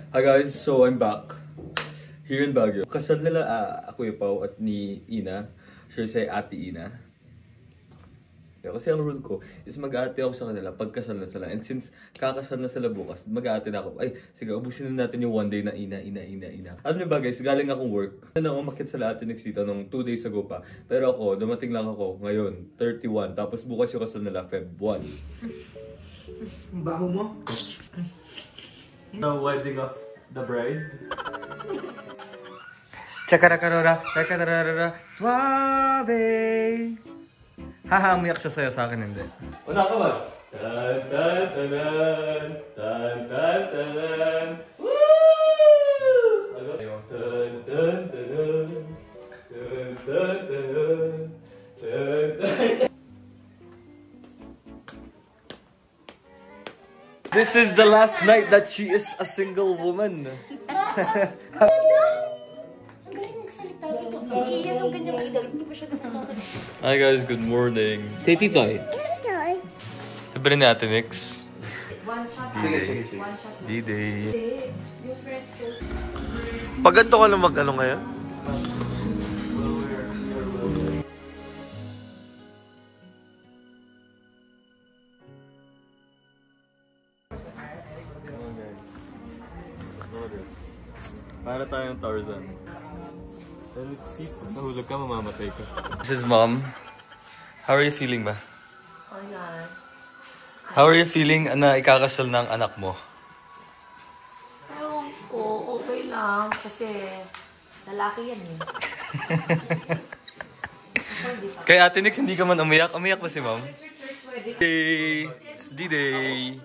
Hi guys, so I'm back here in Baguio. Kasal nila Kuya Pao at ni Ina. Should I say Ate Ina? Kasi ang rule ko is mag-aate ako sa kanila pagkasal na sila. And since kakasal na sila bukas, mag-aate na ako. Ay, sige, ubusin na natin yung one day na Ina. Alam niyo ba guys, galing akong work. Ano, umakit sa Ate Nix dito nung 2 days ago pa. Pero ako, dumating lang ako ngayon, 31. Tapos bukas yung kasal nila, Feb 1. Ang baho mo? The wedding of the bride. Chakarakarora, suave. Haha, umiyak siya sa'yo, sa akin hindi. Una ka ba? Tan tan tanan, tan tan tanan. Woo! Tan tan tanan, tan tan tanan, tan tan. This is the last night that she is a single woman. Hi guys, good morning. Say Titoy. Sabi rin ni Ate Nix. D-Day. Pag ganito ka lang mag-ano ngayon? Para tayong Tarzan. Pero if nahulog ka, mamamatay ka. This is Mom. How are you feeling ba? Wala. How are you feeling na ikakasal ng anak mo? Ewan ko, okay lang. Kasi lalaki yan eh. Kay Ate Nix, hindi ka man umiyak. Umiyak ba si Mom? D-Day! It's D-Day!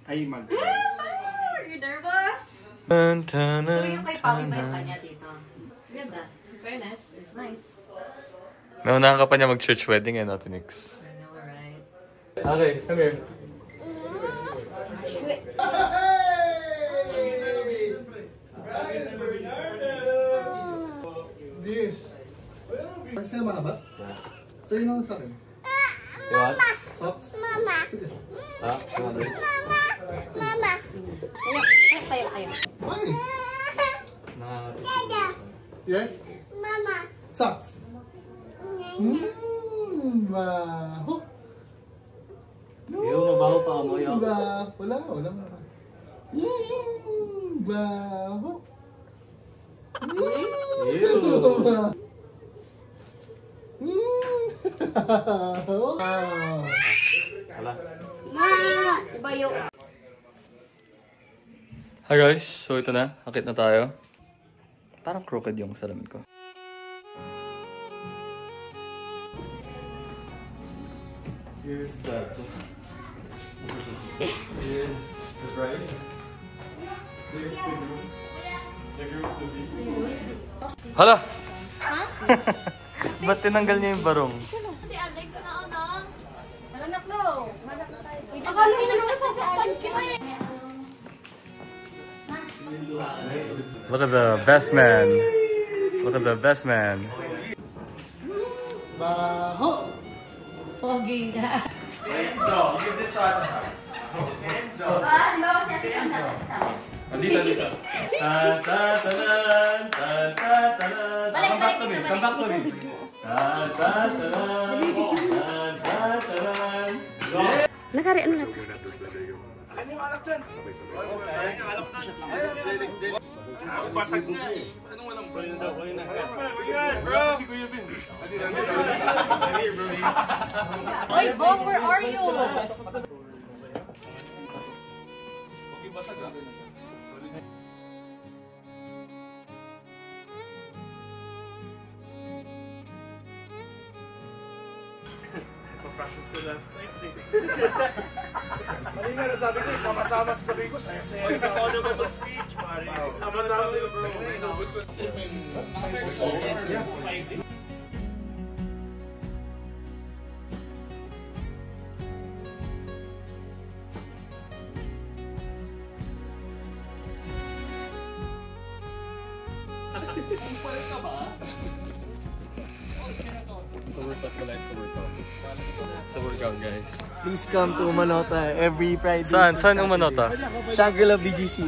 Ay, mag... Are you nervous? So yung kay Pami ba yung kanya dito? Ganda. In fairness, it's nice. Naunahan ka pa niya mag-church wedding eh, Ate Nix. I know, right? Okay, come here. This. Kasi mahaba? Sige naman sa akin. What? Socks? Sige. Ha? Mama! Kayo. Why? Yes? Socks? Baho. Yung mabaho pa mo yun. Wala. Baho. Hi guys, so ito na, akit na tayo. Parang crooked yung salamin ko. Here's the bride. Here's the groom. The groom to be. Hala! Ba't tinanggal niya yung barong? Si Alex na ano? Manak no! Akala mo nagsasasakpan kita eh! Look at the best man. Look at the best man. Baho. Pogi na. Enzo, give this shot. Enzo. Dito. Ta-ta-tanan, ta-ta-tanan. Come back to me. Ta-ta-tanan, ta-ta-tanan. Nakari, ano lang? Ano yung alak dyan? Sabay-sabay. Ano yung alak dyan? Next day. Ako basag na eh. Anong walang bro? Kunin na. Bro! Si Kuya Vin. Oy, Bo, where are you? Okay, basag ah. Practice ko last night eh. Mali nga nasabi ko, sama-sama sa sabi ko, saya-saya. Ako naman mag-speech, pare. Sama-sama dito, bro. Inubos ko. Kumpare ka ba? Sa workout mo lang, sa workout. Sa workout, guys. Please come to Umanota every Friday. Saan? Saan Umanota? Shangri-La BGC.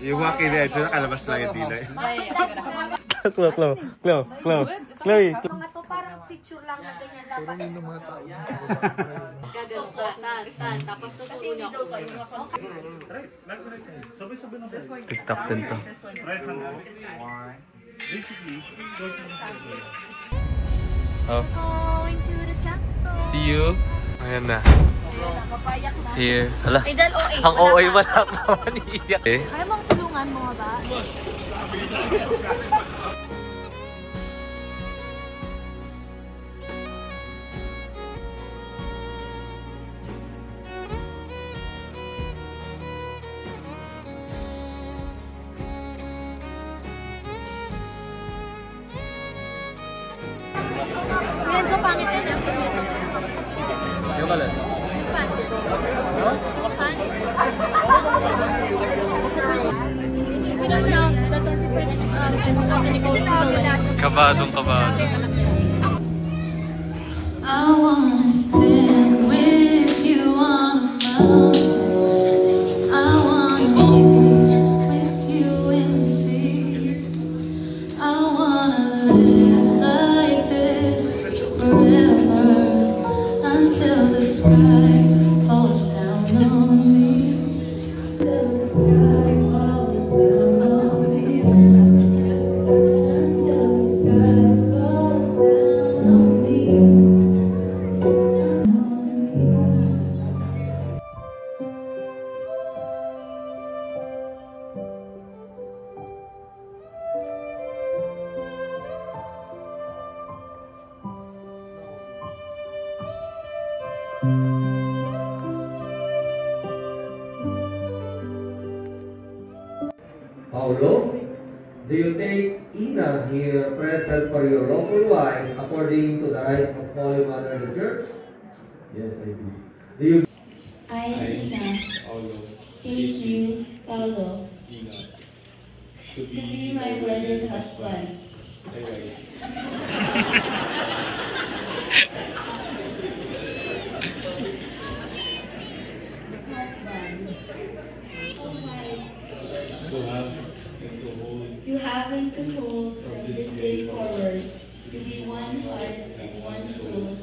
Yung walk-in edge, nakalabas lang yung dila eh. Chloe. Mga to parang picture lang na ganyan dapat. Sarangin ng mga tao. Gagawin ka, tan. Tapos tuturo niyo ako. TikTok din to. Oh, Going to the temple. see you. Ayan na. Napapayak na. Here. Hala. Idol OA. Ang OA wala pa maniiyak eh. Kaya mong tulungan mo ba? Yan, so pangit na lang. Yung kalan. Kabadong kabado. I wanna stand with you on a mountain. I wanna live with you in the sea. I wanna live like this forever until the sky falls down on me. Till the sky falls down on me. Until the sky falls down on me. Paulo, do you take Ina here present for your lawful wife according to the rites of Holy Mother of the Church? Yes, I do. Do you I, Ina, take you, Paulo, to be my wedded husband. Husband, oh my, you have and to hold from this day forward to be one heart and one soul.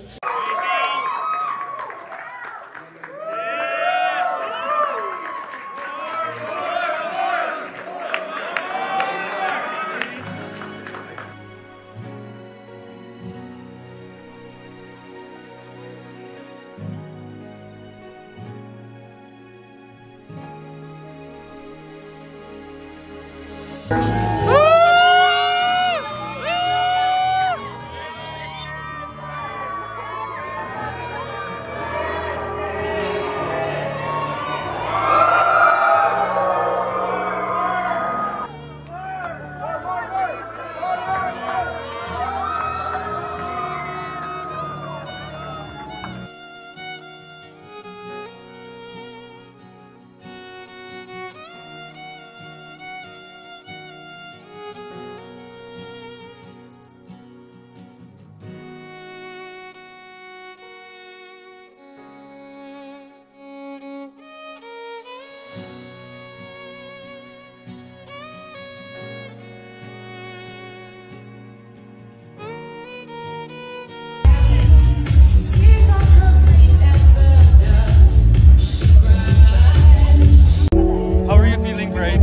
How are you feeling, Brian?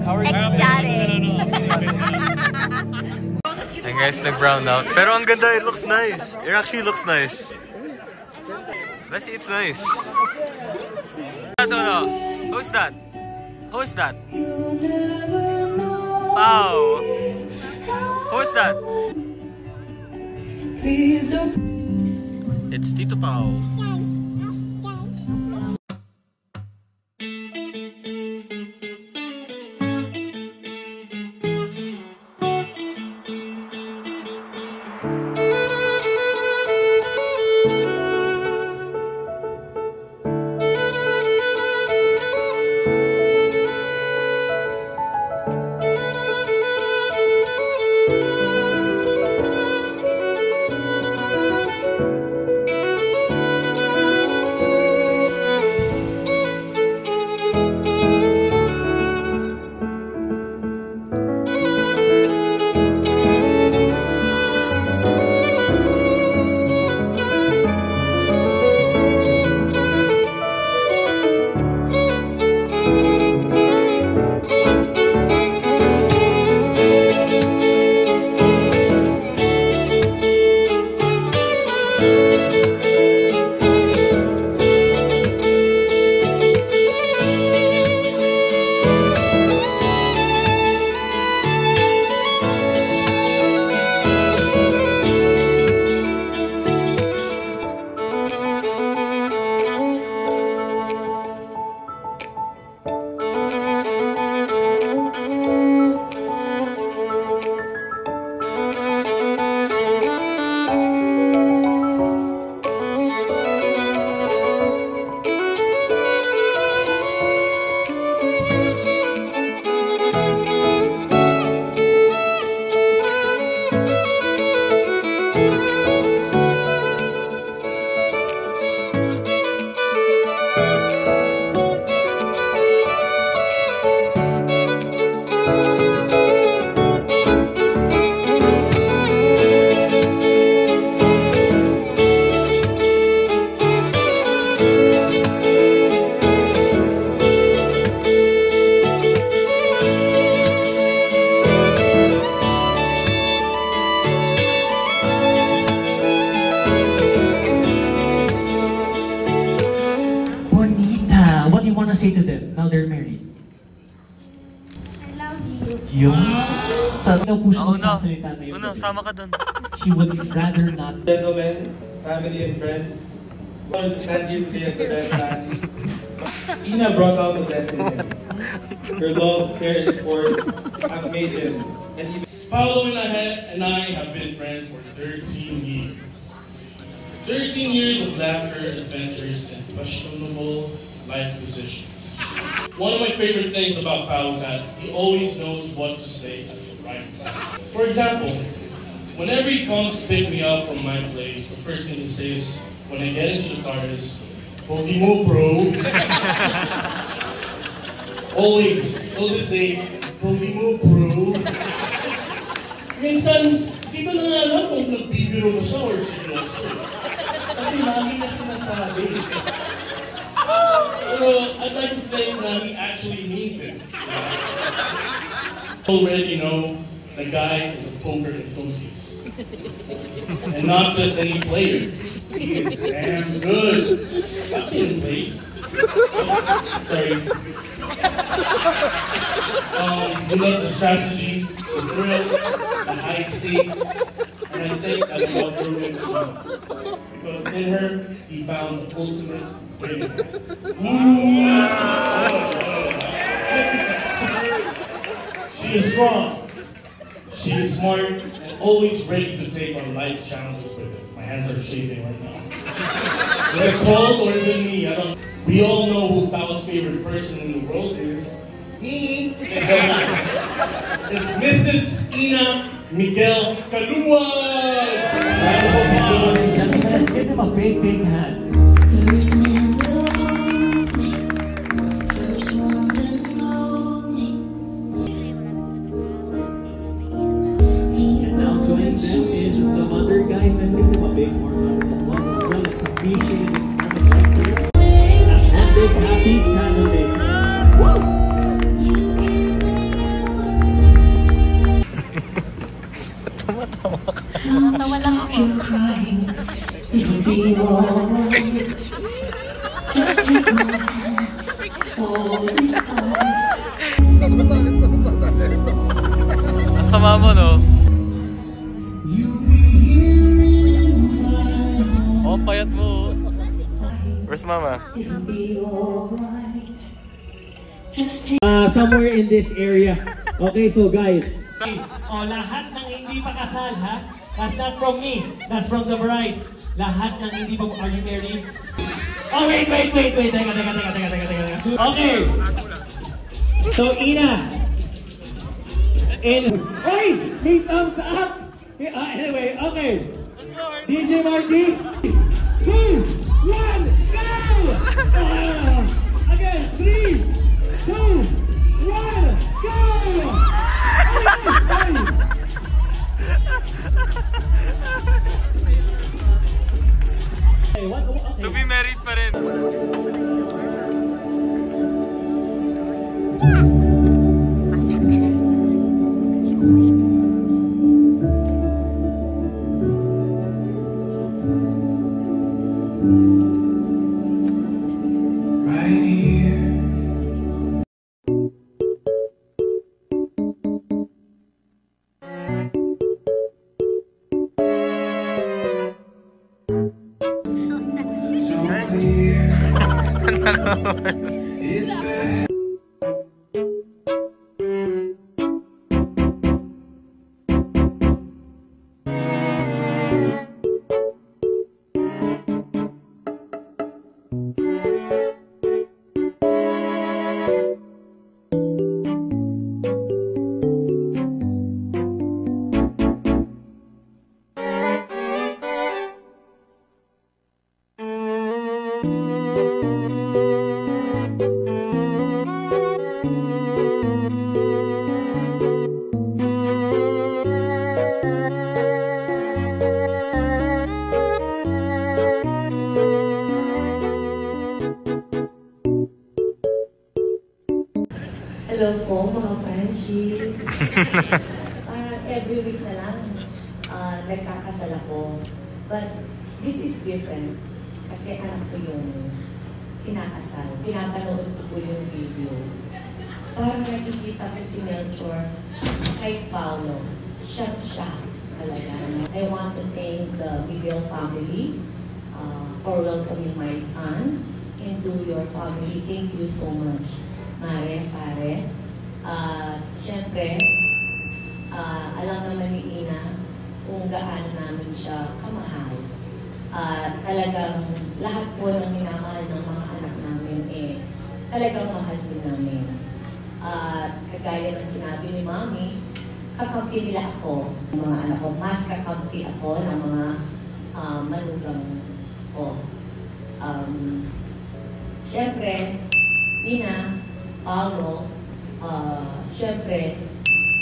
How are you feeling? And guys, nag-brown out. Pero ang ganda, it looks nice. It actually looks nice. Let's see, it's nice. Who's that? Who's that? Wow. Who's that? It's Tito Pao. wanna say to them now they're married? I love you. Yun. Sabi daw po siya magsasalita na yun. Sama ka dun. She would rather not. Gentlemen, family and friends, want to stand here today as the best man. Ina brought out the best in him. Her love, care, and support have made him. And even Paolo and I have been friends for 13 years. 13 years of laughter, adventures, and questionable life decisions. One of my favorite things about Paolo is that he always knows what to say at the right time. For example, whenever he comes to pick me up from my place, the first thing he says when I get into the car is, "Pogi mo, bro." Always. He'll just say, "Pogi mo, bro." Minsan, di ko na nga alam kung nagbibiro na siya or seryoso. Kasi lagi na sinasabi. Pero I'd like to think that he actually means it. Already know the guy is a poker enthusiast. And not just any player. He is damn good. I've seen him play. Sorry. He loves the strategy, the thrill, the high stakes, and I think that's what drew him to me. Because in her, he found the ultimate winner. She is strong, she is smart, and always ready to take on life's challenges with it. My hands are shaking right now. Is it cold or is it me? I don't know. We all know who Paolo's favorite person in the world is. Me. It's Mrs. Ina Miguel Caluwag. Let's give them a big, big hand. First man to hold me, first one to know me. And now joining them is the mother, guys. Let's give them a big warm round of applause as well. Let's appreciate this moment right here. And big happy family. Woo! Tawa lang ako. You're crying, it'll be alright. Just take my hand, hold it tight. Ang sama mo, no? Oh, payat mo. Where's mama? It'll be alright. Just take Somewhere in this area. Okay, so guys. Lahat ng hindi pa kasal, ha? That's not from me. That's from the bride. Lahat ng hindi pa... Are you married? Oh, wait. Teka. Okay. So, Ina. Hey! May thumbs up! Anyway, okay. DJ Marky. 2, 1, go! Again, 3, 2, 1, go! To be married pa rin. Hello po mga friendship. Parang every week na lang nagkakasal ako. But this is different. Kasi anak ko yung kinakasal. Pinapanood ko po yung video. Parang nakikita ko si Melchor kay Paolo. Siya talaga. I want to thank the Miguel family for welcoming my son into your family. Thank you so much, Mare, pare. Siyempre, alam naman ni Ina kung gaano namin siya kamahal. Talagang lahat po ng minamahal ng mga anak namin talagang mahal din namin. Kagaya ng sinabi ni Mami, kakampi nila ako, ng mga anak ko. Mas kakampi ako ng mga manugang ko. Siyempre, Ina, Paolo, siyempre,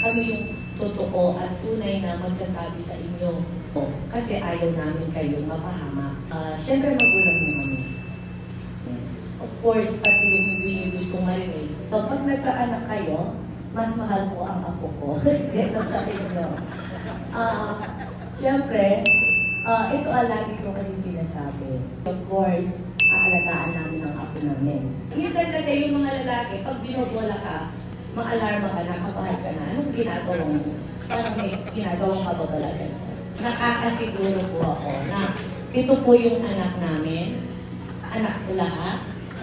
kami yung totoo at tunay na magsasabi sa inyo. Kasi ayaw namin kayong mapahamak. Siyempre, magulang niyo kami. Of course, pati yung hindi niyo gusto marinig. So, pag nagkaanak kayo, mas mahal po ang apo ko. Kesa sa inyo. Siyempre, ito lagi ko kasi sinasabi. Of course, aalagaan namin ang apo namin. Minsan kasi yung mga lalaki, pag binobola ka, ma-alarma ka na, kapahal ka na, anong ginagawa mo? Parang may ginagawang kababalagan. Nakakasiguro po ako na ito po yung anak namin, anak ko lahat,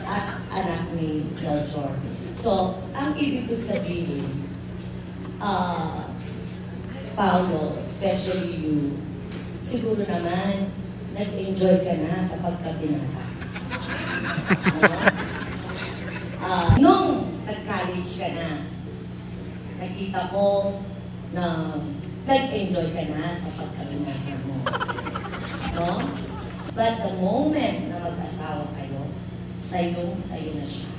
at anak ni Melchor. So, ang ibig ko sabihin, Paolo, especially you, siguro naman, nag-enjoy ka na sa pagkabinata. Nung nag-college ka na, nakita ko na nag-enjoy ka na sa pagkabinata mo. No? But the moment na mag-asawa kayo, sayo na siya.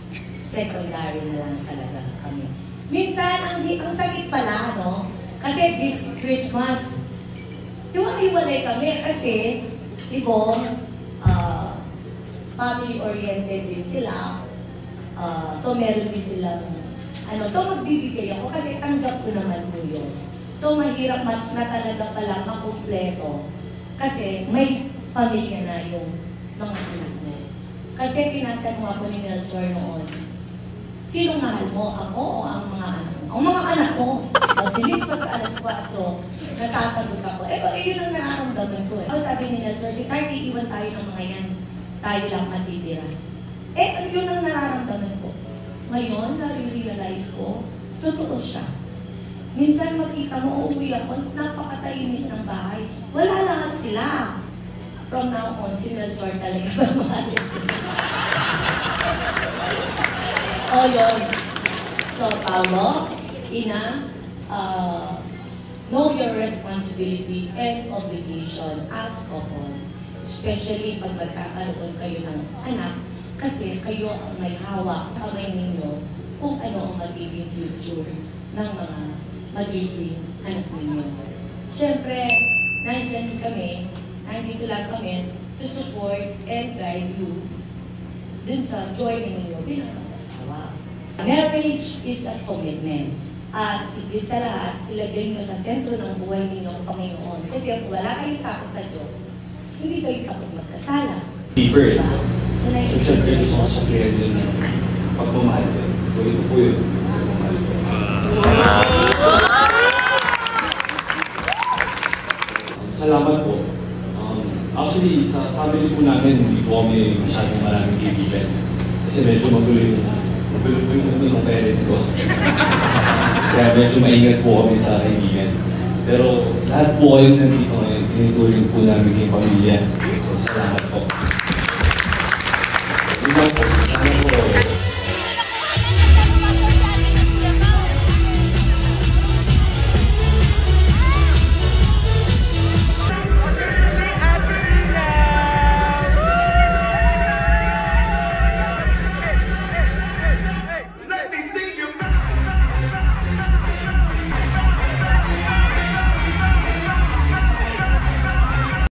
Secondary na lang talaga kami. Minsan, ang sakit pala, no? Kasi this Christmas, iwalay kami kasi si Bon, family-oriented din sila. So, meron din silang, so magbibigay ako kasi tanggap ko naman po yun. So, mahirap na talaga pala makumpleto kasi may pamilya na yung mga anak mo. Kasi tinatanong ako ni Melchor noon, sino mahal mo? Ako o ang mga anak mo? Ang mga anak ko. Bilis pa sa alas 4, nasasagot ako. Yun ang nararamdaman ko. Sabi ni Melchor, si Carly, iwan tayo ng mga yan. Tayo lang matitira. Yun ang nararamdaman ko. Ngayon, nare-realize ko, totoo siya. Minsan makita mo, uuwi ako, napakatahimik ng bahay. Wala lahat sila. From now on, si Melchor talaga mamahal. Yun. So, Paolo, Ina, know your responsibility and obligation as couple. Especially pag magkakaroon kayo ng anak, kasi kayo ang may hawak kamay ninyo kung ano ang magiging future ng mga magiging anak ninyo. Siyempre, nandito lang kami to support and guide you dun sa journey ninyo bilang mag-asawa. Marriage is a commitment. At higit sa lahat, ilagay nyo sa sentro ng buhay ninyo ang Panginoon. Kasi kung wala kayong takot sa Diyos, hindi kayo takot magkasala. Deeper. So, siyempre, gusto ko sa clear din na pagmamahal ko. So, ito po yun. Pagmamahal ko. Salamat po. Actually, sa family po namin, hindi po kami masyadong maraming kaibigan. Kasi medyo magulo po yung mundo ng parents ko. Kaya medyo maingat po kami sa kaibigan. Pero lahat po kayong nandito ngayon, tinuturing po namin kayong pamilya. So, salamat po.